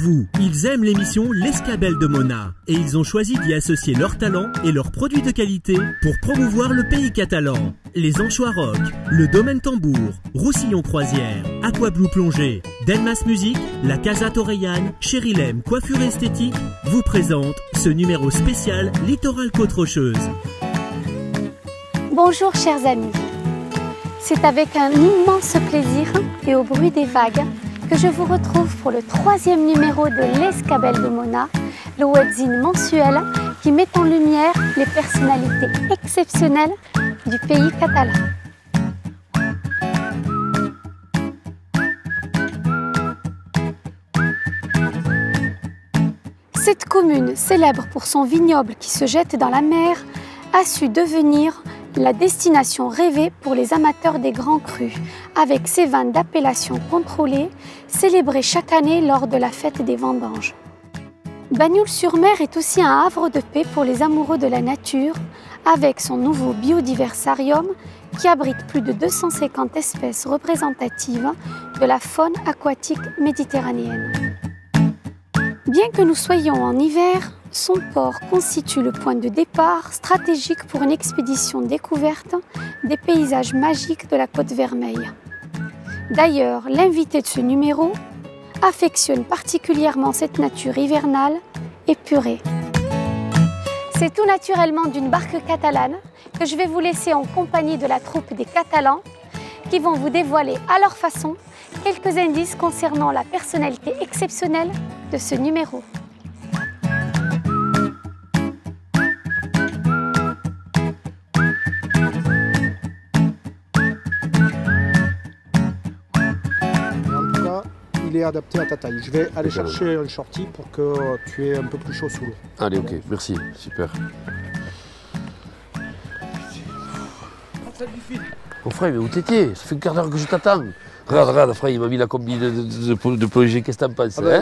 vous. Ils aiment l'émission L'Escabelle de Mona et ils ont choisi d'y associer leurs talents et leurs produits de qualité pour promouvoir le pays catalan. Les Anchois Rock, le Domaine Tambour, Roussillon Croisière, Aquablue Plongée, Delmas Musique, la Casa Torreyan, Cherilem Coiffure Esthétique vous présentent ce numéro spécial Littoral Côte Rocheuse. Bonjour chers amis, c'est avec un immense plaisir et au bruit des vagues que je vous retrouve pour le 3e numéro de L'Escabelle de Mona, le webzine mensuel qui met en lumière les personnalités exceptionnelles du pays catalan. Cette commune, célèbre pour son vignoble qui se jette dans la mer, a su devenir la destination rêvée pour les amateurs des grands crus, avec ses vins d'appellation contrôlée, célébrés chaque année lors de la fête des vendanges. Bagnols-sur-Mer est aussi un havre de paix pour les amoureux de la nature, avec son nouveau biodiversarium qui abrite plus de 250 espèces représentatives de la faune aquatique méditerranéenne. Bien que nous soyons en hiver, son port constitue le point de départ stratégique pour une expédition découverte des paysages magiques de la Côte Vermeille. D'ailleurs, l'invité de ce numéro affectionne particulièrement cette nature hivernale épurée. C'est tout naturellement d'une barque catalane que je vais vous laisser en compagnie de la troupe des Catalans qui vont vous dévoiler à leur façon quelques indices concernant la personnalité exceptionnelle de ce numéro. Il est adapté à ta taille. Je vais aller chercher un shorty pour que tu aies un peu plus chaud sous l'eau. Allez, ok, merci, super. Oh frère, mais où t'étais? Ça fait un quart d'heure que je t'attends. Regarde, frère, il m'a mis la combi de plongée, qu'est-ce que t'en penses? Ça va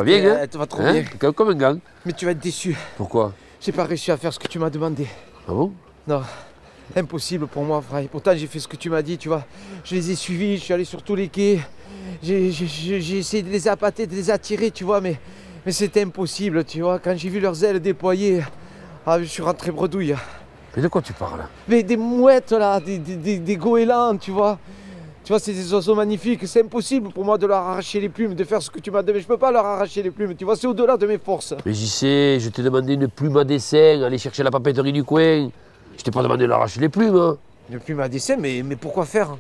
bien, hein? Ça va trop bien. Comme un gang. Mais tu vas être déçu. Pourquoi? J'ai pas réussi à faire ce que tu m'as demandé. Ah bon? Non, impossible pour moi, frère. Pourtant, j'ai fait ce que tu m'as dit, tu vois. Je les ai suivis, je suis allé sur tous les quais. J'ai essayé de les appâter, de les attirer, tu vois, mais c'était impossible, tu vois. Quand j'ai vu leurs ailes déployées, je suis rentré bredouille. Mais de quoi tu parles? Mais des mouettes, là, des goélands, tu vois. Tu vois, c'est des oiseaux magnifiques. C'est impossible pour moi de leur arracher les plumes, de faire ce que tu m'as demandé. Je peux pas leur arracher les plumes, tu vois, c'est au-delà de mes forces. Mais j'y sais, je t'ai demandé une plume à dessin, aller chercher la papeterie du coin. Je t'ai pas demandé de leur arracher les plumes, hein. Une plume à dessin, mais pourquoi faire?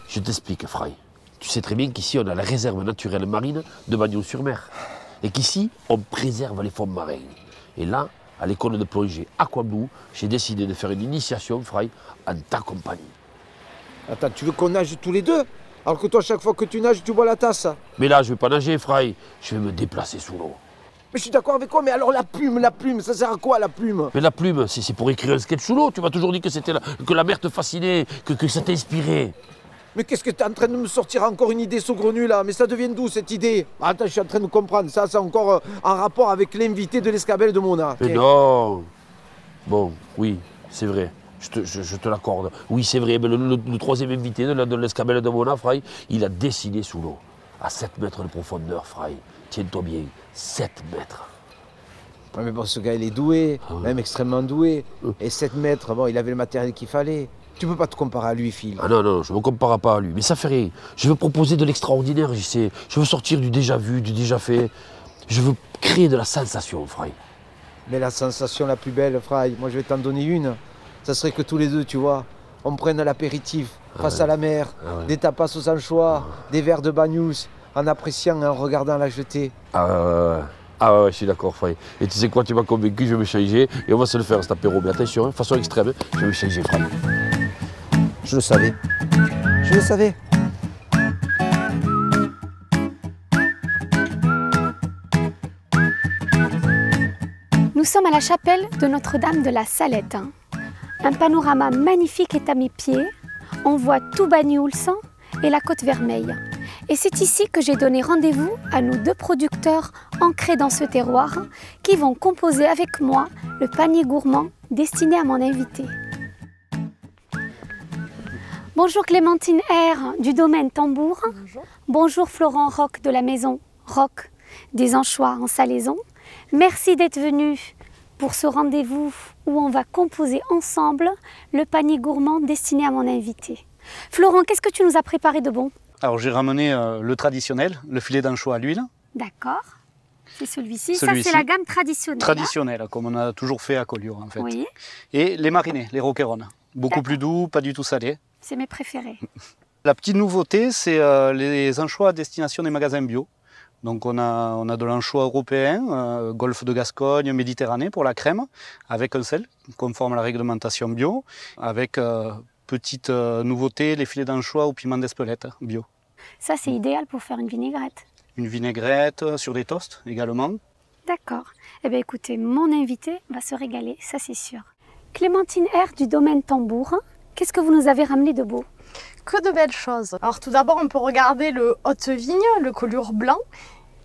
Je t'explique, frère. Tu sais très bien qu'ici, on a la réserve naturelle marine de Bagnols-sur-Mer. Et qu'ici, on préserve les fonds marins. Et là, à l'école de plongée Aquablue, j'ai décidé de faire une initiation, Fry, en ta compagnie. Attends, tu veux qu'on nage tous les deux? Alors que toi, chaque fois que tu nages, tu bois la tasse. Mais là, je vais pas nager, Fry. Je vais me déplacer sous l'eau. Mais je suis d'accord avec toi, mais alors la plume, ça sert à quoi la plume? Mais la plume, c'est pour écrire un sketch sous l'eau. Tu m'as toujours dit que la mer te fascinait, que ça t'inspirait. Mais qu'est-ce que tu es en train de me sortir encore une idée saugrenue là? Mais ça devient d'où cette idée? Attends, je suis en train de comprendre. Ça, c'est encore en rapport avec l'invité de l'Escabelle de Mona. Mais non. Bon, oui, c'est vrai. Je te l'accorde. Oui, c'est vrai. Mais le 3e invité de l'Escabelle de Mona, Fry, il a dessiné sous l'eau. À 7 mètres de profondeur, Fry. Tiens-toi bien, 7 mètres. Ouais, mais bon, ce gars, il est doué, même extrêmement doué. Et 7 mètres, bon, il avait le matériel qu'il fallait. Tu peux pas te comparer à lui, Phil. Ah non, je ne me compare pas à lui. Mais ça fait rien. Je veux proposer de l'extraordinaire, je sais. Je veux sortir du déjà vu, du déjà fait. Je veux créer de la sensation, Fry. Mais la sensation la plus belle, Fry, moi je vais t'en donner une. Ça serait que tous les deux, tu vois, on prenne l'apéritif face à la mer, des tapas aux anchois, des verres de bagnols, en appréciant et en regardant la jetée. Ah ouais, je suis d'accord, Fry. Et tu sais quoi, tu m'as convaincu, je vais me changer et on va se le faire cet apéro. Mais attention, façon extrême, je vais me changer, Fry. Je le savais. Je le savais. Nous sommes à la chapelle de Notre-Dame de la Salette. Un panorama magnifique est à mes pieds. On voit tout Bagnols et la Côte Vermeille. Et c'est ici que j'ai donné rendez-vous à nos 2 producteurs ancrés dans ce terroir qui vont composer avec moi le panier gourmand destiné à mon invité. Bonjour Clémentine R du Domaine Tambour. Bonjour. Bonjour Florent Roch de la maison Roch des anchois en salaison. Merci d'être venu pour ce rendez-vous où on va composer ensemble le panier gourmand destiné à mon invité. Florent, qu'est-ce que tu nous as préparé de bon? Alors j'ai ramené le traditionnel, le filet d'anchois à l'huile. D'accord, c'est celui-ci. Ça, c'est la gamme traditionnelle. Traditionnelle, comme on a toujours fait à Collioure en fait. Oui. Et les marinés, les roquerones. Beaucoup plus doux, pas du tout salés. C'est mes préférés. La petite nouveauté, c'est les anchois à destination des magasins bio. Donc on a de l'anchois européen, golfe de Gascogne, Méditerranée pour la crème, avec un sel conforme à la réglementation bio, avec petite nouveauté, les filets d'anchois au piment d'Espelette bio. Ça, c'est idéal pour faire une vinaigrette. Une vinaigrette sur des toasts également. D'accord. Eh bien écoutez, mon invité va se régaler, ça c'est sûr. Clémentine R du domaine Tambour, qu'est-ce que vous nous avez ramené de beau? Que de belles choses. Alors tout d'abord, on peut regarder le Haute-Vigne, le Collioure blanc,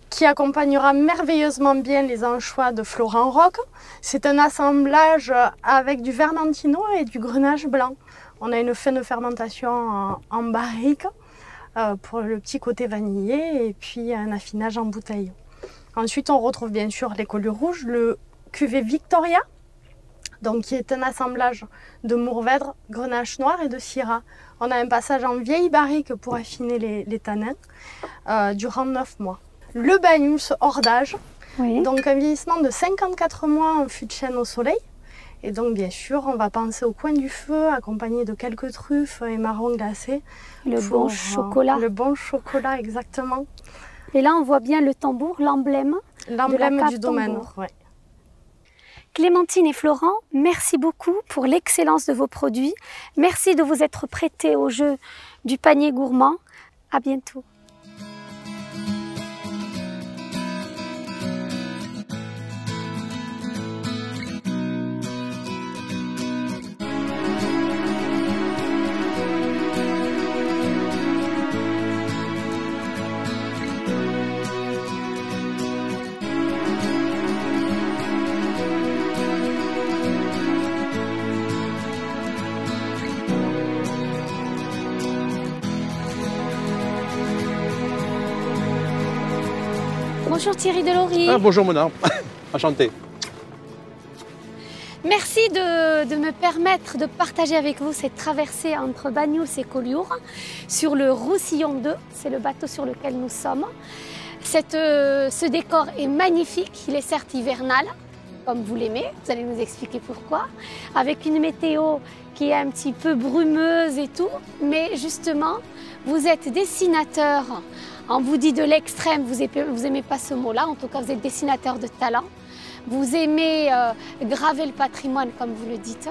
qui accompagnera merveilleusement bien les anchois de Florent Roch. C'est un assemblage avec du Vermentino et du Grenache blanc. On a une fin de fermentation en barrique pour le petit côté vanillé et puis un affinage en bouteille. Ensuite, on retrouve bien sûr les Collioures rouges, le cuvée Victoria, donc qui est un assemblage de Mourvèdre, Grenache noir et de Syrah. On a un passage en vieille barrique pour affiner les tanins durant 9 mois. Le Banyuls hors d'âge, Oui. donc un vieillissement de 54 mois en fût de chêne au soleil. Et donc bien sûr, on va penser au coin du feu, accompagné de quelques truffes et marrons glacés. Le bon chocolat. Le bon chocolat, exactement. Et là, on voit bien le tambour, l'emblème L'emblème du domaine. Ouais. Clémentine et Florent, merci beaucoup pour l'excellence de vos produits. Merci de vous être prêtés au jeu du panier gourmand. À bientôt. Bonjour Thierry Delory. Bonjour Mona, enchanté. Merci de me permettre de partager avec vous cette traversée entre Banyuls et Collioure sur le Roussillon 2, c'est le bateau sur lequel nous sommes. Ce décor est magnifique, il est certes hivernal, comme vous l'aimez, vous allez nous expliquer pourquoi, avec une météo qui est un petit peu brumeuse et tout, mais justement, vous êtes dessinateur. On vous dit de l'extrême, vous aimez pas ce mot-là, en tout cas vous êtes dessinateur de talent. Vous aimez graver le patrimoine comme vous le dites.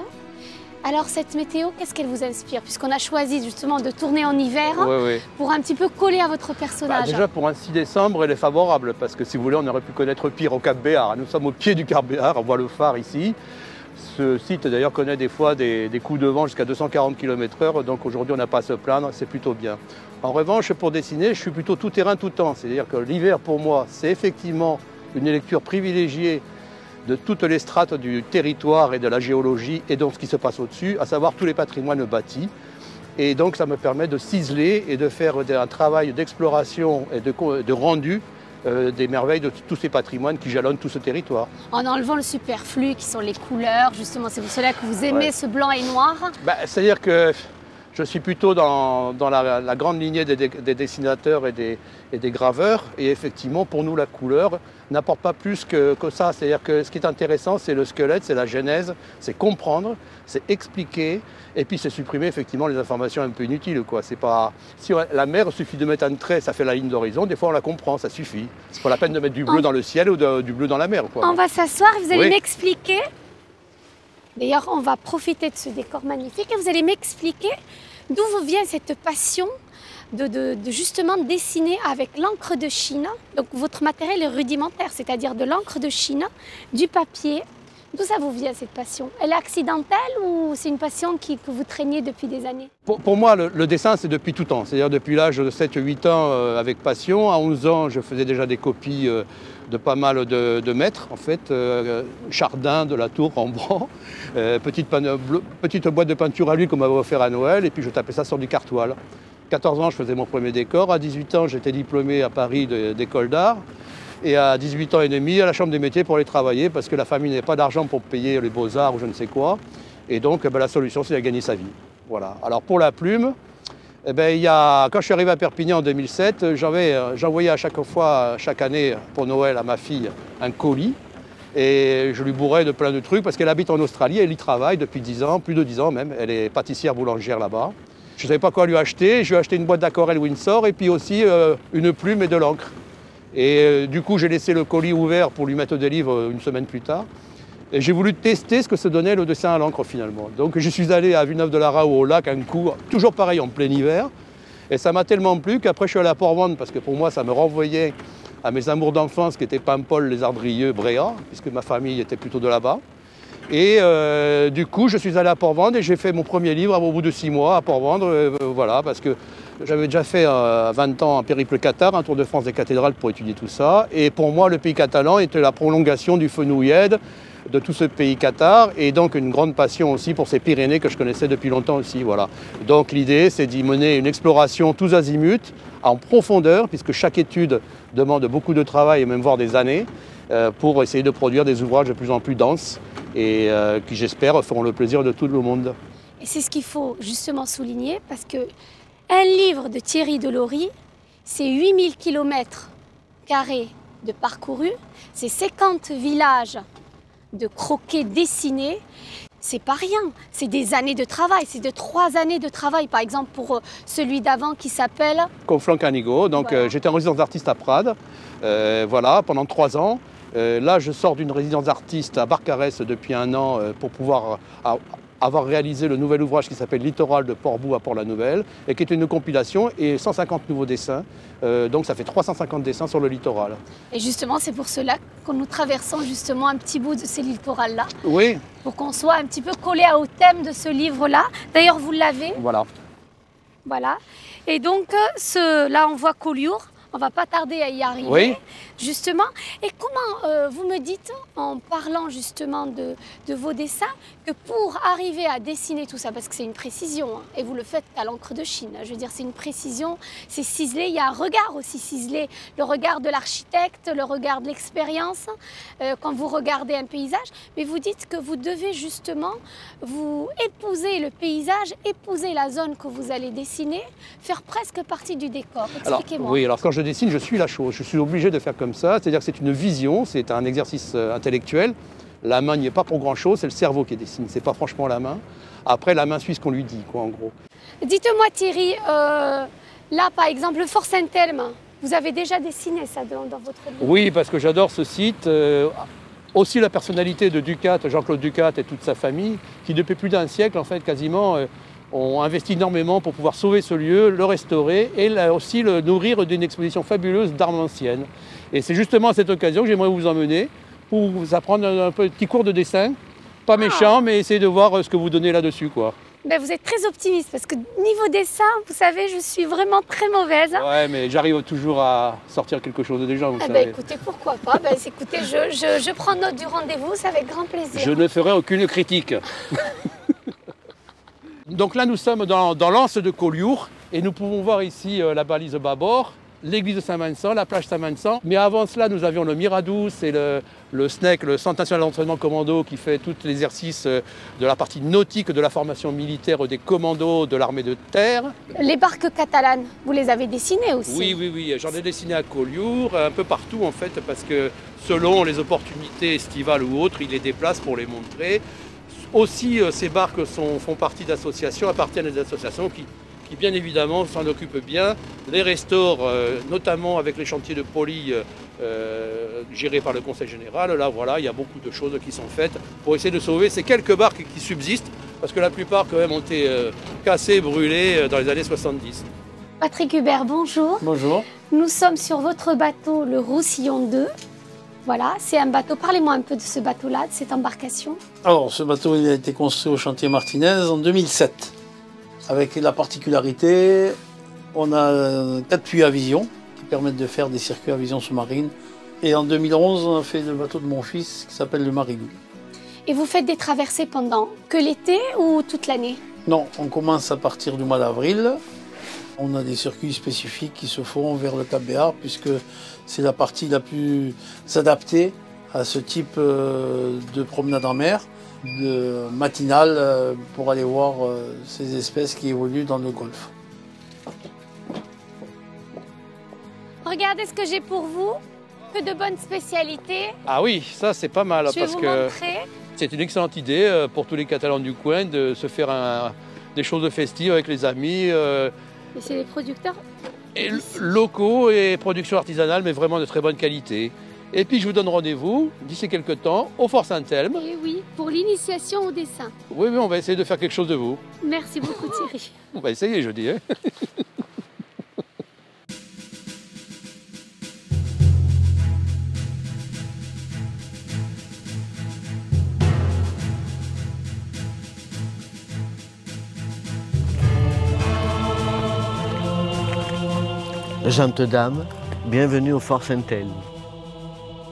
Alors cette météo, qu'est-ce qu'elle vous inspire? Puisqu'on a choisi justement de tourner en hiver pour un petit peu coller à votre personnage. Déjà pour un 6 décembre, elle est favorable parce que si vous voulez, on aurait pu connaître pire au Cap Béar. Nous sommes au pied du Cap Béar, on voit le phare ici. Ce site d'ailleurs connaît des fois des coups de vent jusqu'à 240 km/h, donc aujourd'hui on n'a pas à se plaindre, c'est plutôt bien. En revanche, pour dessiner, je suis plutôt tout terrain tout temps, c'est-à-dire que l'hiver pour moi, c'est effectivement une lecture privilégiée de toutes les strates du territoire et de la géologie et donc ce qui se passe au-dessus, à savoir tous les patrimoines bâtis. Et donc ça me permet de ciseler et de faire un travail d'exploration et de rendu des merveilles de tous ces patrimoines qui jalonnent tout ce territoire. En enlevant le superflu qui sont les couleurs, justement, c'est pour cela que vous aimez ce blanc et noir. C'est-à-dire que je suis plutôt dans la grande lignée des dessinateurs et des graveurs. Et effectivement, pour nous, la couleur n'apporte pas plus que ça. C'est-à-dire que ce qui est intéressant, c'est le squelette, c'est la genèse, c'est comprendre, c'est expliquer. Et puis c'est supprimer effectivement les informations un peu inutiles, quoi. C'est pas... Si la mer, il suffit de mettre un trait, ça fait la ligne d'horizon, des fois on la comprend, ça suffit. C'est pas la peine de mettre du bleu dans le ciel ou du bleu dans la mer, quoi. On va s'asseoir et vous allez m'expliquer. D'ailleurs, on va profiter de ce décor magnifique et vous allez m'expliquer d'où vous vient cette passion de justement dessiner avec l'encre de Chine. Donc votre matériel est rudimentaire, c'est-à-dire de l'encre de Chine, du papier. D'où ça vous vient cette passion? Elle est accidentelle ou c'est une passion que vous traînez depuis des années? Pour moi, le dessin, c'est depuis tout temps. C'est-à-dire depuis l'âge de 7-8 ans avec passion. À 11 ans, je faisais déjà des copies de pas mal de maîtres, en fait. Chardin, de la Tour, Rembrandt. Petite boîte de peinture à l'huile qu'on m'avait offert à Noël. Et puis je tapais ça sur du cartoile. 14 ans, je faisais mon premier décor. À 18 ans, j'étais diplômé à Paris d'école d'art. Et à 18 ans et demi, à la Chambre des métiers pour aller travailler parce que la famille n'avait pas d'argent pour payer les beaux-arts ou je ne sais quoi. Et donc la solution, c'est de gagner sa vie. Voilà. Alors pour la plume, quand je suis arrivé à Perpignan en 2007, j'envoyais à chaque fois, chaque année pour Noël à ma fille un colis. Et je lui bourrais de plein de trucs parce qu'elle habite en Australie, elle y travaille depuis 10 ans, plus de 10 ans même. Elle est pâtissière boulangère là-bas. Je ne savais pas quoi lui acheter. Je lui ai acheté une boîte d'aquarelle Winsor et puis aussi une plume et de l'encre. Et du coup, j'ai laissé le colis ouvert pour lui mettre des livres une semaine plus tard. Et j'ai voulu tester ce que se donnait le dessin à l'encre finalement. Donc je suis allé à Villeneuve-de-la-Rao au lac un coup, toujours pareil en plein hiver. Et ça m'a tellement plu qu'après je suis allé à Port-Vendre parce que pour moi ça me renvoyait à mes amours d'enfance qui étaient Paimpol, Les Ardrieux, Bréa, puisque ma famille était plutôt de là-bas. Et du coup, je suis allé à Port-Vendre et j'ai fait mon premier livre au bout de 6 mois à Port-Vendre. Voilà, parce que j'avais déjà fait à 20 ans un périple Qatar, un tour de France des cathédrales pour étudier tout ça. Et pour moi, le pays catalan était la prolongation du Fenouillède, de tout ce pays Qatar, et donc une grande passion aussi pour ces Pyrénées que je connaissais depuis longtemps aussi. Voilà. Donc l'idée, c'est d'y mener une exploration tous azimuts, en profondeur, puisque chaque étude demande beaucoup de travail et même voire des années, pour essayer de produire des ouvrages de plus en plus denses et qui, j'espère, feront le plaisir de tout le monde. Et c'est ce qu'il faut justement souligner, parce que un livre de Thierry Delory, c'est 8000 km² de parcouru, c'est 50 villages de croquets dessinés. C'est pas rien, c'est des années de travail, c'est de 3 années de travail, par exemple pour celui d'avant qui s'appelle Conflans Canigo. Donc voilà. J'étais en résidence d'artiste à Prades, voilà, pendant 3 ans. Là, je sors d'une résidence d'artiste à Barcarès depuis 1 an pour pouvoir avoir réalisé le nouvel ouvrage qui s'appelle Littoral de Port-Bou à Port-la-Nouvelle et qui est une compilation et 150 nouveaux dessins. Donc ça fait 350 dessins sur le littoral. Et justement, c'est pour cela que nous traversons justement un petit bout de ces littorales-là. Oui. Pour qu'on soit un petit peu collé au thème de ce livre-là. D'ailleurs, vous l'avez. Voilà. Voilà. Et donc, là, on voit Collioure. On ne va pas tarder à y arriver, oui. Justement. Et comment vous me dites, en parlant justement de vos dessins, que pour arriver à dessiner tout ça, parce que c'est une précision, hein, et vous le faites à l'encre de Chine, je veux dire, c'est une précision, c'est ciselé, il y a un regard aussi ciselé, le regard de l'architecte, le regard de l'expérience, quand vous regardez un paysage, mais vous dites que vous devez justement vous épouser le paysage, épouser la zone que vous allez dessiner, faire presque partie du décor. Expliquez-moi. Oui, alors quand je dessine, je suis la chose, je suis obligé de faire comme ça, c'est-à-dire que c'est une vision, c'est un exercice intellectuel. La main n'y est pas pour grand-chose, c'est le cerveau qui dessine, c'est pas franchement la main. Après, la main suit ce qu'on lui dit, quoi, en gros. Dites-moi Thierry, là par exemple, le Fort Saint-Elme, vous avez déjà dessiné ça dans votre livre? Oui, parce que j'adore ce site. Aussi la personnalité de Ducat, Jean-Claude Ducat et toute sa famille, qui depuis plus d'1 siècle, en fait, quasiment, ont investi énormément pour pouvoir sauver ce lieu, le restaurer et aussi le nourrir d'une exposition fabuleuse d'armes anciennes. Et c'est justement à cette occasion que j'aimerais vous emmener pour vous apprendre un petit cours de dessin. Pas méchant, mais essayer de voir ce que vous donnez là-dessus, quoi. Ben, vous êtes très optimiste parce que niveau dessin, vous savez, je suis vraiment très mauvaise. Ouais, mais j'arrive toujours à sortir quelque chose de gens, vous savez. Ben, écoutez, pourquoi pas. Ben, écoutez, je prends note du rendez-vous, c'est avec grand plaisir. Je ne ferai aucune critique. Donc là, nous sommes dans l'anse de Collioure et nous pouvons voir ici la balise bâbord, l'église de Saint-Vincent, la plage Saint-Vincent. Mais avant cela, nous avions le Miradou, c'est le SNEC, le Centre national d'entraînement commando, qui fait tout l'exercice de la partie nautique de la formation militaire des commandos de l'armée de terre. Les barques catalanes, vous les avez dessinées aussi? Oui, j'en ai dessiné à Collioure, un peu partout en fait, parce que selon les opportunités estivales ou autres, ils les déplacent pour les montrer. Aussi, ces barques font partie d'associations, appartiennent à des associations qui bien évidemment s'en occupent bien, les restaurent, notamment avec les chantiers de Poli gérés par le Conseil général. Là, voilà, il y a beaucoup de choses qui sont faites pour essayer de sauver ces quelques barques qui subsistent, parce que la plupart quand même ont été cassées, brûlées dans les années 70. Patrick Hubert, bonjour. Bonjour. Nous sommes sur votre bateau, le Roussillon 2. Voilà, c'est un bateau. Parlez-moi un peu de ce bateau-là, de cette embarcation. Alors, ce bateau il a été construit au chantier Martinez en 2007. Avec la particularité, on a 4 puits à vision qui permettent de faire des circuits à vision sous-marine. Et en 2011, on a fait le bateau de mon fils qui s'appelle le Marilou. Et vous faites des traversées pendant que l'été ou toute l'année? Non, on commence à partir du mois d'avril. On a des circuits spécifiques qui se font vers le Cap Béar puisque c'est la partie la plus adaptée à ce type de promenade en mer, de matinale pour aller voir ces espèces qui évoluent dans le golfe. Regardez ce que j'ai pour vous, que de bonnes spécialités. Ah oui, ça c'est pas mal Je vais parce vous que montrer. c'est une excellente idée pour tous les Catalans du coin de se faire des choses festives avec les amis. Et c'est les producteurs Locaux et production artisanale, mais vraiment de très bonne qualité. Et puis je vous donne rendez-vous d'ici quelques temps au Fort Saint-Elme. Et oui, pour l'initiation au dessin. Oui, on va essayer de faire quelque chose de vous. Merci beaucoup Thierry. On va essayer, je dis. Hein. Gentes dames, bienvenue au Fort Saint-Elme.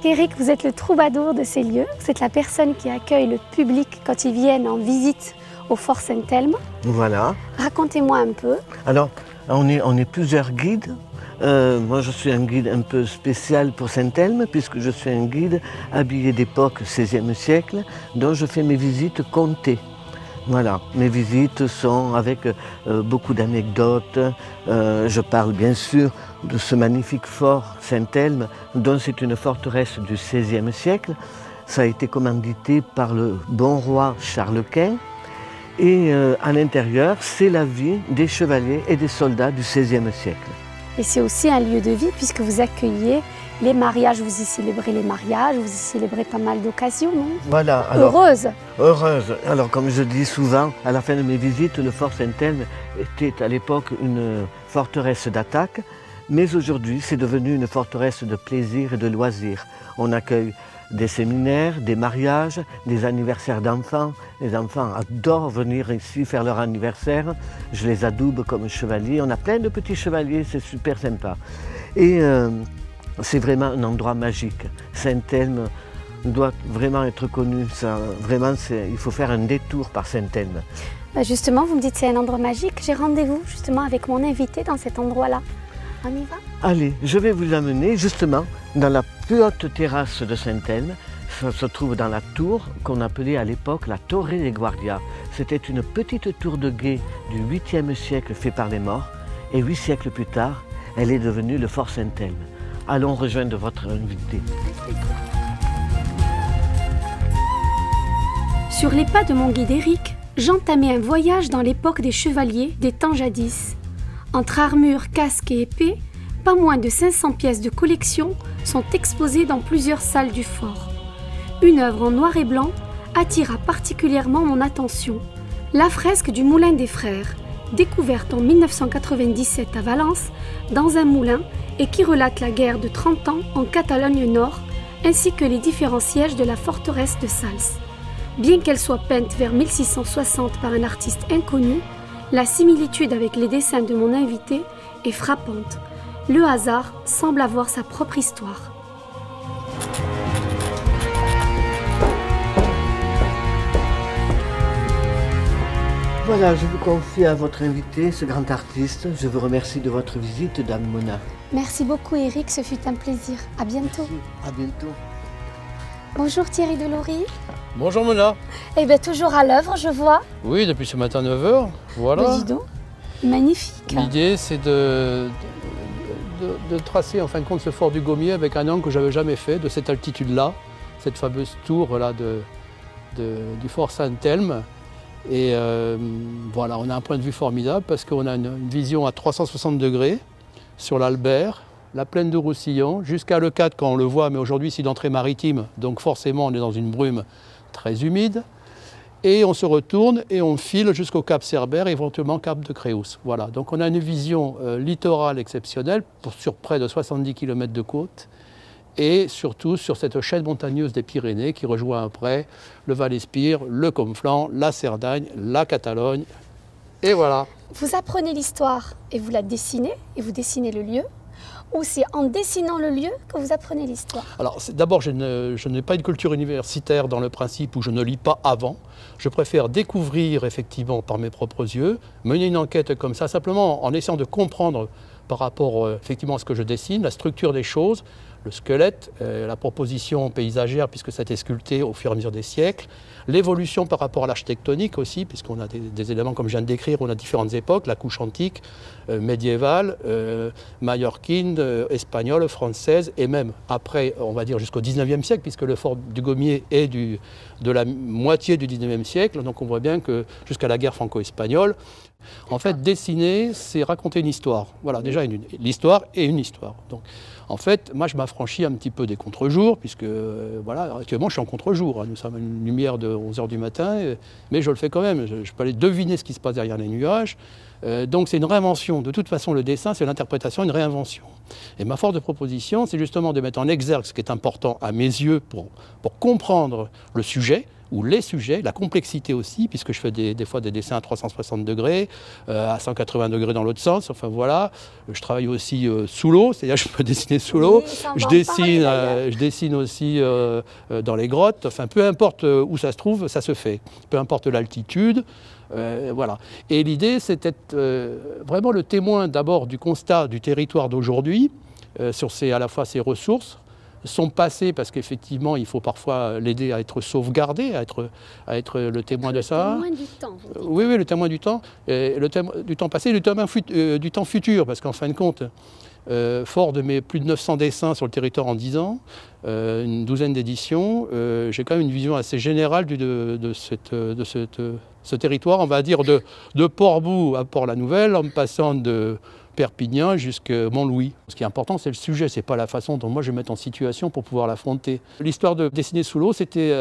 Eric, vous êtes le troubadour de ces lieux. Vous êtes la personne qui accueille le public quand ils viennent en visite au Fort Saint-Elme. Voilà. Racontez-moi un peu. Alors, on est plusieurs guides. Moi, je suis un guide un peu spécial pour Saint-Elme, puisque je suis un guide habillé d'époque XVIe siècle, dont je fais mes visites comptées. Voilà, mes visites sont avec beaucoup d'anecdotes. Je parle bien sûr de ce magnifique fort Saint-Elme, dont c'est une forteresse du XVIe siècle. Ça a été commandité par le bon roi Charles Quint. Et à l'intérieur, c'est la vie des chevaliers et des soldats du XVIe siècle. Et c'est aussi un lieu de vie puisque vous accueillez les mariages, vous y célébrez les mariages, vous y célébrez pas mal d'occasions, non? Voilà. Alors, heureuse. Alors, comme je dis souvent, à la fin de mes visites, le Fort Saint-Elme était à l'époque une forteresse d'attaque, mais aujourd'hui, c'est devenu une forteresse de plaisir et de loisirs. On accueille des séminaires, des mariages, des anniversaires d'enfants. Les enfants adorent venir ici faire leur anniversaire. Je les adoube comme chevaliers. On a plein de petits chevaliers, c'est super sympa. Et c'est vraiment un endroit magique. Saint-Elme doit vraiment être connu. Vraiment, il faut faire un détour par Saint-Elme. Justement, vous me dites que c'est un endroit magique. J'ai rendez-vous justement avec mon invité dans cet endroit-là. On y va? Allez, je vais vous amener justement dans la plus haute terrasse de Saint-Elme. Ça se trouve dans la tour qu'on appelait à l'époque la Torre de Guardia. C'était une petite tour de guet du 8e siècle fait par les morts. Et 8 siècles plus tard, elle est devenue le Fort Saint-Elme. Allons rejoindre votre invité. Sur les pas de mon guide Eric, j'entamais un voyage dans l'époque des chevaliers des temps jadis. Entre armure, casque et épée, pas moins de 500 pièces de collection sont exposées dans plusieurs salles du fort. Une œuvre en noir et blanc attira particulièrement mon attention. La fresque du Moulin des Frères, découverte en 1997 à Valence, dans un moulin, et qui relate la guerre de 30 ans en Catalogne Nord, ainsi que les différents sièges de la forteresse de Sals. Bien qu'elle soit peinte vers 1660 par un artiste inconnu, la similitude avec les dessins de mon invité est frappante. Le hasard semble avoir sa propre histoire. Voilà, je vous confie à votre invité, ce grand artiste. Je vous remercie de votre visite, Dame Mona. Merci beaucoup Eric, ce fut un plaisir. À bientôt. Merci. À bientôt. Bonjour Thierry Delory. Bonjour Mona. Eh bien toujours à l'œuvre, je vois. Oui, depuis ce matin 9h, voilà. Mais dis donc, magnifique. L'idée c'est de tracer en fin de compte ce fort du Gommier avec un angle que je n'avais jamais fait, de cette altitude-là, cette fameuse tour là du Fort Saint-Elme. Et voilà, on a un point de vue formidable parce qu'on a une vision à 360 degrés sur l'Albert, la plaine de Roussillon, jusqu'à Leucate quand on le voit, mais aujourd'hui c'est d'entrée maritime, donc forcément on est dans une brume très humide. Et on se retourne et on file jusqu'au Cap Cerbère, éventuellement Cap de Créus. Voilà, donc on a une vision littorale exceptionnelle sur près de 70 km de côte. Et surtout sur cette chaîne montagneuse des Pyrénées qui rejoint après le Val-Espire, le Conflent, la Cerdagne, la Catalogne, et voilà. Vous apprenez l'histoire et vous la dessinez, et vous dessinez le lieu, ou c'est en dessinant le lieu que vous apprenez l'histoire? Alors d'abord, je n'ai pas une culture universitaire dans le principe où je ne lis pas avant. Je préfère découvrir effectivement par mes propres yeux, mener une enquête comme ça, simplement en essayant de comprendre par rapport effectivement à ce que je dessine, la structure des choses, le squelette, la proposition paysagère puisque ça a été sculpté au fur et à mesure des siècles, l'évolution par rapport à l'architectonique aussi, puisqu'on a des éléments comme je viens de décrire, on a différentes époques, la couche antique, médiévale, mallorquine, espagnole, française, et même après, on va dire jusqu'au 19e siècle, puisque le fort du Gommier est de la moitié du 19e siècle, donc on voit bien que jusqu'à la guerre franco-espagnole, en fait, dessiner, c'est raconter une histoire. Voilà, déjà l'histoire et une histoire. Donc, en fait, moi, je m'affranchis un petit peu des contre-jours, puisque, voilà, actuellement, je suis en contre-jour. Hein. Nous sommes à une lumière de 11 h du matin, mais je le fais quand même. Je peux aller deviner ce qui se passe derrière les nuages. Donc, c'est une réinvention. De toute façon, le dessin, c'est l'interprétation, une réinvention. Et ma force de proposition, c'est justement de mettre en exergue ce qui est important à mes yeux pour comprendre le sujet, ou les sujets, la complexité aussi, puisque je fais des fois des dessins à 360 degrés, à 180 degrés dans l'autre sens, enfin voilà. Je travaille aussi sous l'eau, c'est-à-dire je peux dessiner sous l'eau. Oui, je dessine aussi dans les grottes, enfin peu importe où ça se trouve, ça se fait. Peu importe l'altitude, voilà. Et l'idée, c'est d'être vraiment le témoin d'abord du constat du territoire d'aujourd'hui, sur à la fois ses ressources, son passé, parce qu'effectivement, il faut parfois l'aider à être sauvegardé, à être le témoin de ça. Le témoin du temps. Oui, le témoin du temps. Du temps passé et du temps futur, parce qu'en fin de compte, fort de mes plus de 900 dessins sur le territoire en 10 ans, une douzaine d'éditions, j'ai quand même une vision assez générale de ce territoire, on va dire de Port-Bou à Port-la-Nouvelle, en passant de Perpignan jusqu'à Montlouis. Ce qui est important, c'est le sujet, c'est pas la façon dont moi je vais mettre en situation pour pouvoir l'affronter. L'histoire de dessiner sous l'eau, c'était,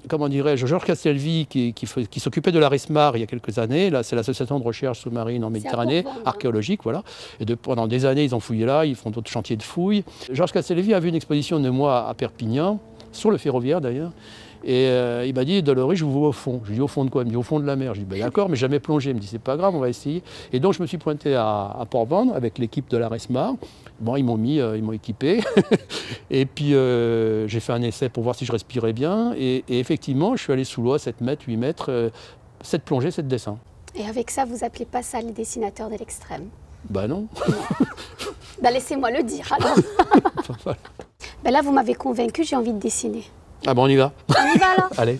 comment dirais-je, Georges Castelvy qui s'occupait de la RESMAR il y a quelques années. Là, c'est l'association de recherche sous-marine en Méditerranée, archéologique, voilà. Et pendant des années, ils ont fouillé là, ils font d'autres chantiers de fouilles. Georges Castelvy a vu une exposition de moi à Perpignan, sur le ferroviaire d'ailleurs. Et il m'a dit, Delory, je vous vois au fond. Je lui dis, au fond de quoi? Il me dit, au fond de la mer. Je lui dis, d'accord, mais jamais plongé. Il me dit, c'est pas grave, on va essayer. Et donc, je me suis pointé à Port-Ventre avec l'équipe de la RESMAR. Bon, ils m'ont équipé. Et puis, j'ai fait un essai pour voir si je respirais bien. Et effectivement, je suis allé sous l'eau à 7 mètres, 8 mètres, 7 plongées, 7 dessins. Et avec ça, vous appelez pas ça les dessinateurs de l'extrême? Ben non. Ben laissez-moi le dire, alors. Ben là, vous m'avez convaincu, j'ai envie de dessiner. Ah bon, on y va. On y va alors. Allez.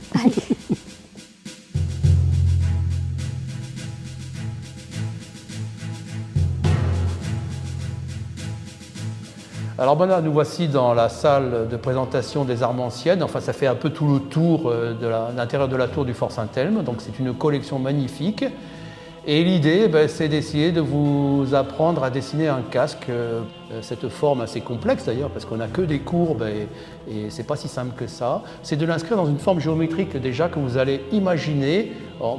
Alors maintenant, nous voici dans la salle de présentation des armes anciennes. Enfin, ça fait un peu tout le tour de l'intérieur de la tour du Fort Saint-Elme. Donc c'est une collection magnifique. Et l'idée, c'est d'essayer de vous apprendre à dessiner un casque, cette forme assez complexe d'ailleurs, parce qu'on n'a que des courbes et c'est pas si simple que ça. C'est de l'inscrire dans une forme géométrique déjà que vous allez imaginer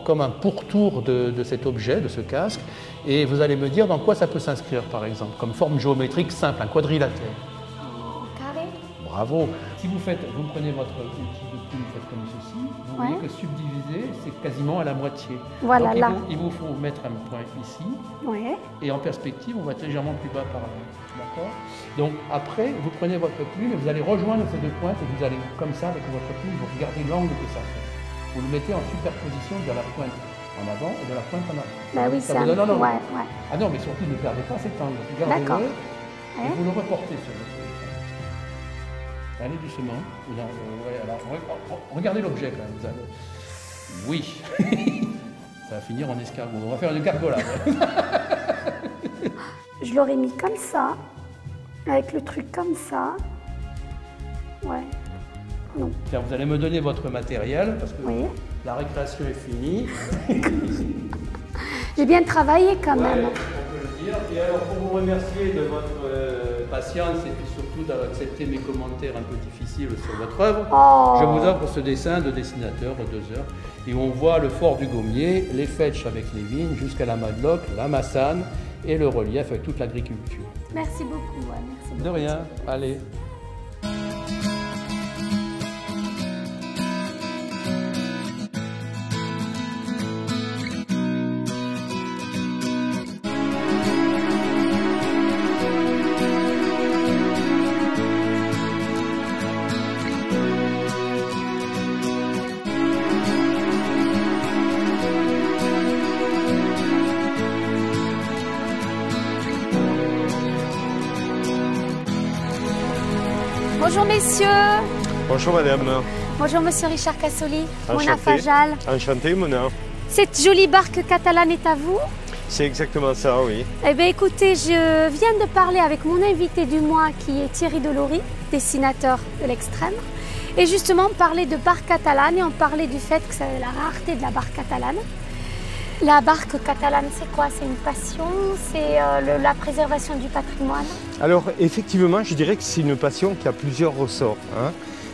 comme un pourtour de cet objet, de ce casque. Et vous allez me dire dans quoi ça peut s'inscrire par exemple, comme forme géométrique simple, un quadrilatère. Carré. Bravo. Si vous prenez votre outil de plume, vous faites comme ceci, vous voyez que subdiviser, c'est quasiment à la moitié. Voilà, donc, là. Il vous faut mettre un point ici, et en perspective, on va être légèrement plus bas par là. D'accord? Donc après, vous prenez votre plume et vous allez rejoindre ces deux pointes et vous allez, comme ça, avec votre plume, vous regardez l'angle que ça fait. Vous le mettez en superposition de la pointe en avant et de la pointe en arrière. Bah oui, ça vous donne un angle. Ouais. Ah non, mais surtout, ne perdez pas cet angle. Gardez-le et vous le reportez sur votre. Allez doucement. Alors, regardez l'objet quand même. Vous allez... Oui. Ça va finir en escargot. On va faire une gargolade. Je l'aurais mis comme ça, avec le truc comme ça. Ouais. Non. Vous allez me donner votre matériel parce que la récréation est finie. J'ai bien travaillé quand même. On peut le dire. Et alors pour vous remercier de votre patience et puis surtout d'accepter mes commentaires un peu difficiles sur votre œuvre, je vous offre ce dessin de dessinateur 2 heures et on voit le fort du Gommier, les Fetch avec les vignes jusqu'à la Madeleine, la Massane et le relief avec toute l'agriculture. Merci beaucoup. Merci beaucoup. De rien. Allez. Bonjour messieurs. Bonjour madame. Bonjour monsieur Richard Cassoli. Enchanté. Mona Fajal. Enchanté Mona. Cette jolie barque catalane est à vous? C'est exactement ça, oui. Eh bien écoutez, je viens de parler avec mon invité du mois qui est Thierry Delory, dessinateur de l'Extrême. Et justement, on parlait de barque catalane et on parlait du fait que c'est la rareté de la barque catalane. La barque catalane, c'est quoi? C'est une passion? C'est la préservation du patrimoine? Alors effectivement, je dirais que c'est une passion qui a plusieurs ressorts. Hein,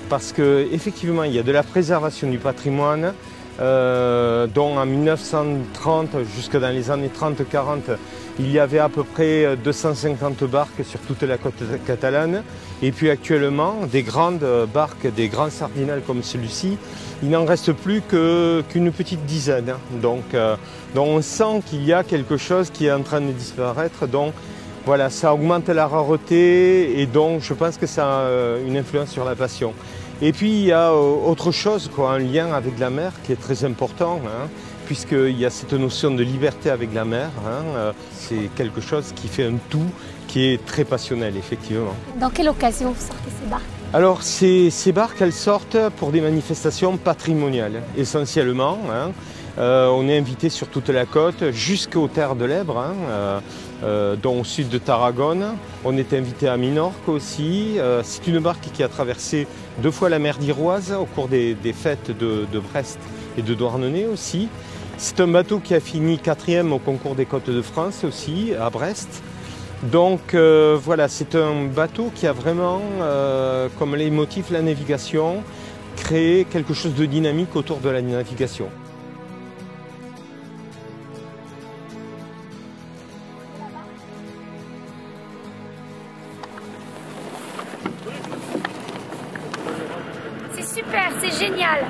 parce qu'effectivement, il y a de la préservation du patrimoine, dont en 1930, jusque dans les années 30-40, il y avait à peu près 250 barques sur toute la côte catalane. Et puis actuellement, des grandes barques, des grands sardinales comme celui-ci, il n'en reste plus qu'une petite dizaine. Donc on sent qu'il y a quelque chose qui est en train de disparaître. Donc voilà, ça augmente la rareté et donc je pense que ça a une influence sur la passion. Et puis il y a autre chose, un lien avec la mer qui est très important, hein, puisqu'il y a cette notion de liberté avec la mer. Hein, c'est quelque chose qui fait un tout qui est très passionnel, effectivement. Dans quelle occasion vous sortez ces barques? Alors ces barques, elles sortent pour des manifestations patrimoniales, essentiellement. Hein. On est invité sur toute la côte, jusqu'aux terres de l'Èbre, hein, dont au sud de Tarragone. On est invité à Minorque aussi. C'est une barque qui a traversé 2 fois la mer d'Iroise au cours des fêtes de Brest et de Douarnenez aussi. C'est un bateau qui a fini 4e au concours des côtes de France aussi, à Brest. Donc voilà, c'est un bateau qui a vraiment, comme leitmotiv, la navigation, créé quelque chose de dynamique autour de la navigation. C'est super, c'est génial.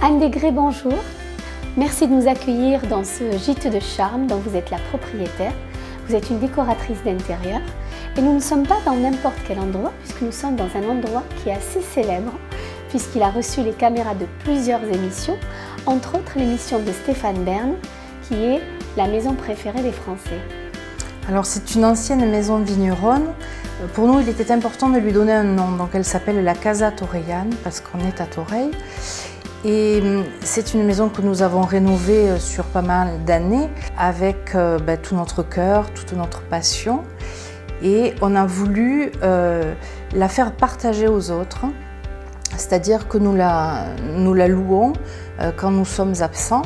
Anne Desgrès, bonjour. Merci de nous accueillir dans ce gîte de charme dont vous êtes la propriétaire. Vous êtes une décoratrice d'intérieur et nous ne sommes pas dans n'importe quel endroit puisque nous sommes dans un endroit qui est assez célèbre puisqu'il a reçu les caméras de plusieurs émissions, entre autres l'émission de Stéphane Bern qui est la maison préférée des Français. Alors c'est une ancienne maison vigneronne. Pour nous, il était important de lui donner un nom, donc elle s'appelle la Casa Torellane parce qu'on est à Toreil. Et c'est une maison que nous avons rénovée sur pas mal d'années avec tout notre cœur, toute notre passion. Et on a voulu la faire partager aux autres, c'est-à-dire que nous la louons quand nous sommes absents.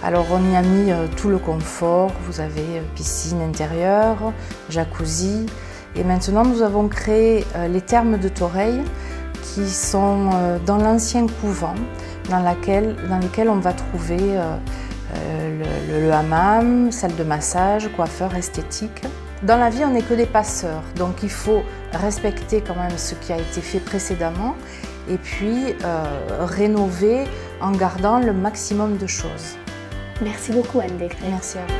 Alors on y a mis tout le confort, vous avez piscine intérieure, jacuzzi. Et maintenant nous avons créé les thermes de Toreil qui sont dans l'ancien couvent, dans lesquels on va trouver le hammam, salle de massage, coiffeur, esthétique. Dans la vie, on n'est que des passeurs, donc il faut respecter quand même ce qui a été fait précédemment et puis rénover en gardant le maximum de choses. Merci beaucoup Anne Desgrès. Merci à vous.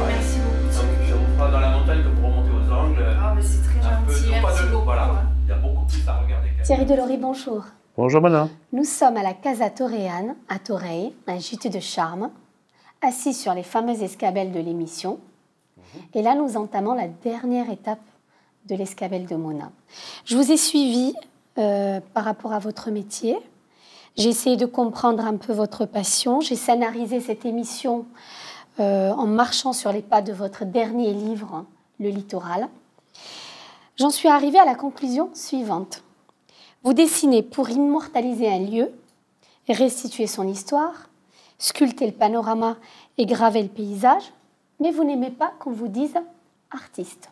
Merci beaucoup. Ça vous fera dans la montagne que vous remontez aux angles. Ah, mais c'est très gentil, merci beaucoup. Voilà. Il y a beaucoup plus à regarder. Thierry Delory, bonjour. Bonjour madame. Nous sommes à la Casa Torellane, à Toreil, un gîte de charme, assis sur les fameuses escabelles de l'émission. Et là, nous entamons la dernière étape de l'escabelle de Mona. Je vous ai suivi par rapport à votre métier. J'ai essayé de comprendre un peu votre passion. J'ai scénarisé cette émission en marchant sur les pas de votre dernier livre, Le Littoral. J'en suis arrivée à la conclusion suivante. Vous dessinez pour immortaliser un lieu, restituer son histoire, sculpter le panorama et graver le paysage, mais vous n'aimez pas qu'on vous dise artiste.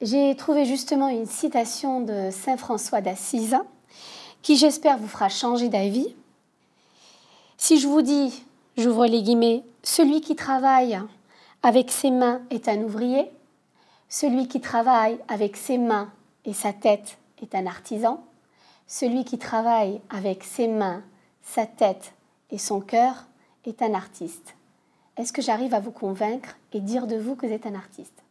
J'ai trouvé justement une citation de Saint François d'Assise qui, j'espère, vous fera changer d'avis. Si je vous dis, j'ouvre les guillemets, celui qui travaille avec ses mains est un ouvrier, celui qui travaille avec ses mains et sa tête est un artisan, celui qui travaille avec ses mains, sa tête et son cœur est un artiste. Est-ce que j'arrive à vous convaincre et dire de vous que vous êtes un artiste?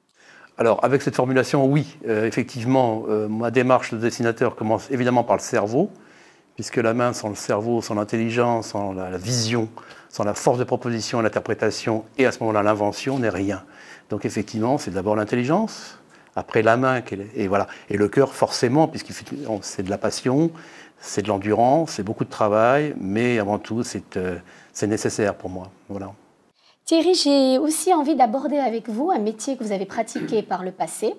Alors, avec cette formulation, oui. Effectivement, ma démarche de dessinateur commence évidemment par le cerveau, puisque la main sans le cerveau, sans l'intelligence, sans la vision, sans la force de proposition et l'interprétation, et à ce moment-là l'invention, n'est rien. Donc effectivement, c'est d'abord l'intelligence, après la main, et voilà. Et le cœur, forcément, puisque c'est de la passion, c'est de l'endurance, c'est beaucoup de travail, mais avant tout, c'est nécessaire pour moi. Voilà. Thierry, j'ai aussi envie d'aborder avec vous un métier que vous avez pratiqué par le passé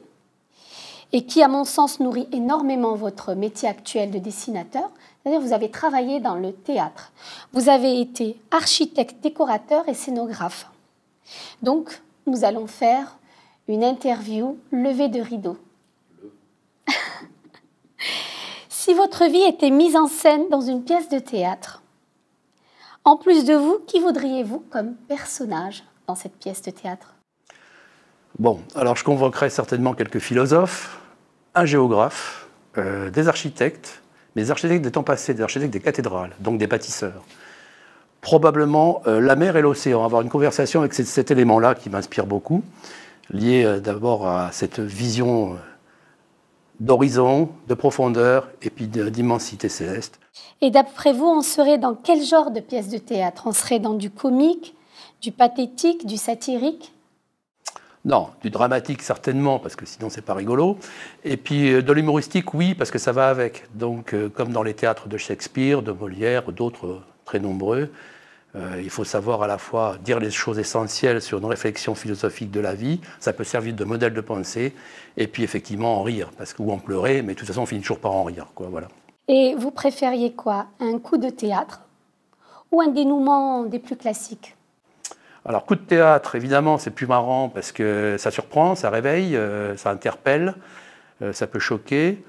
et qui, à mon sens, nourrit énormément votre métier actuel de dessinateur. C'est-à-dire que vous avez travaillé dans le théâtre. Vous avez été architecte, décorateur et scénographe. Donc, nous allons faire une interview levée de rideau. Si votre vie était mise en scène dans une pièce de théâtre, en plus de vous, qui voudriez-vous comme personnage dans cette pièce de théâtre? Bon, alors je convoquerai certainement quelques philosophes, un géographe, des architectes, mais des architectes des temps passés, des architectes des cathédrales, donc des bâtisseurs. Probablement la mer et l'océan, avoir une conversation avec cet élément-là qui m'inspire beaucoup, lié d'abord à cette vision d'horizon, de profondeur et puis d'immensité céleste. Et d'après vous, on serait dans quel genre de pièce de théâtre? On serait dans du comique, du pathétique, du satirique? Non, du dramatique certainement, parce que sinon c'est pas rigolo. Et puis de l'humoristique, oui, parce que ça va avec. Donc comme dans les théâtres de Shakespeare, de Molière, d'autres très nombreux, il faut savoir à la fois dire les choses essentielles sur une réflexion philosophique de la vie, ça peut servir de modèle de pensée, et puis effectivement en rire, parce que, ou en pleurer, mais de toute façon on finit toujours par en rire, quoi, voilà. Et vous préfériez quoi? Un coup de théâtre ou un dénouement des plus classiques? Alors coup de théâtre, évidemment, c'est plus marrant parce que ça surprend, ça réveille, ça interpelle, ça peut choquer.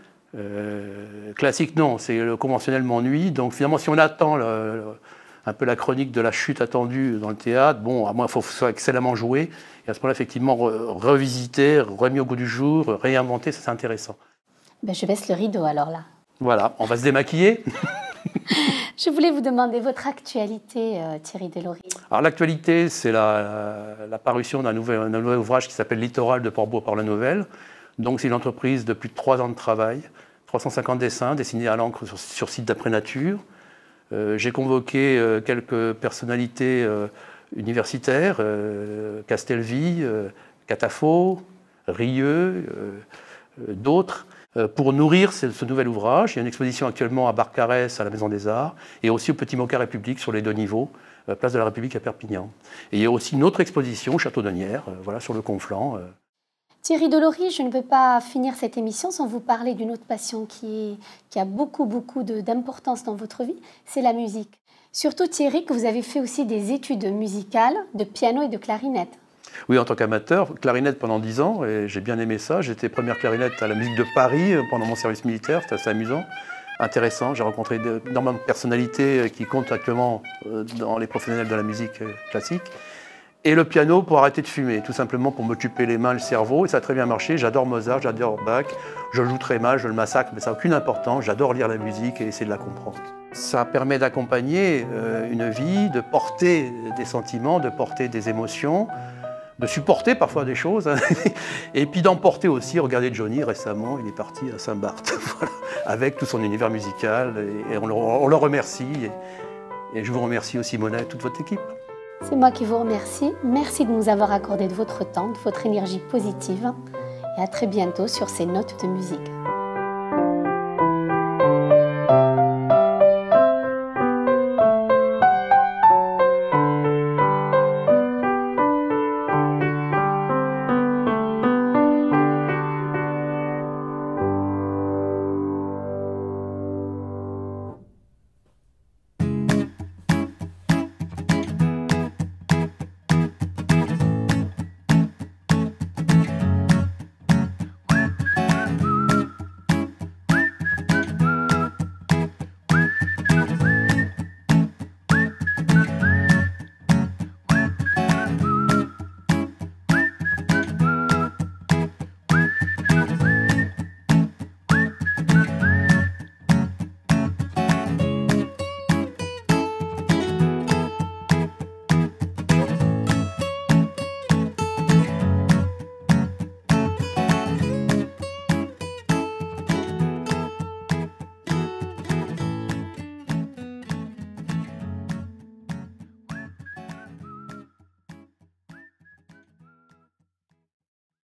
Classique, non, c'est le conventionnel m'ennuie, donc finalement si on attend un peu la chronique de la chute attendue dans le théâtre, bon, à moins il faut que ce soit excellemment joué, et à ce moment-là, effectivement, revisiter, remis au goût du jour, réinventer, ça c'est intéressant. Ben, je baisse le rideau alors là. Voilà, on va se démaquiller. Je voulais vous demander votre actualité, Thierry Delory. Alors l'actualité, c'est la parution d'un nouvel ouvrage qui s'appelle Littoral de Port-Beau par la Nouvelle. Donc c'est une entreprise de plus de 3 ans de travail, 350 dessins dessinés à l'encre sur site d'après nature. J'ai convoqué quelques personnalités universitaires, Castelvie, Catafo, Rieux, d'autres, pour nourrir ce nouvel ouvrage. Il y a une exposition actuellement à Barcarès, à la Maison des Arts, et aussi au Petit Moka République, sur les 2 niveaux, place de la République à Perpignan. Et il y a aussi une autre exposition au Château d'Anières, voilà, sur le Conflans. Thierry Delory, je ne peux pas finir cette émission sans vous parler d'une autre passion qui a beaucoup d'importance dans votre vie, c'est la musique. Surtout Thierry, que vous avez fait aussi des études musicales, de piano et de clarinette. Oui, en tant qu'amateur, clarinette pendant 10 ans, et j'ai bien aimé ça. J'étais première clarinette à la musique de Paris pendant mon service militaire, c'était assez amusant, intéressant. J'ai rencontré énormément de personnalités qui comptent actuellement dans les professionnels de la musique classique. Et le piano pour arrêter de fumer, tout simplement pour m'occuper les mains, le cerveau, et ça a très bien marché. J'adore Mozart, j'adore Bach, je le joue très mal, je le massacre, mais ça n'a aucune importance. J'adore lire la musique et essayer de la comprendre. Ça permet d'accompagner une vie, de porter des sentiments, de porter des émotions, de supporter parfois des choses, hein. Et puis d'emporter aussi. Regardez Johnny récemment, il est parti à Saint-Barth, voilà, avec tout son univers musical, et on le remercie. Et je vous remercie aussi, Mona, et toute votre équipe. C'est moi qui vous remercie. Merci de nous avoir accordé de votre temps, de votre énergie positive. Et à très bientôt sur ces notes de musique.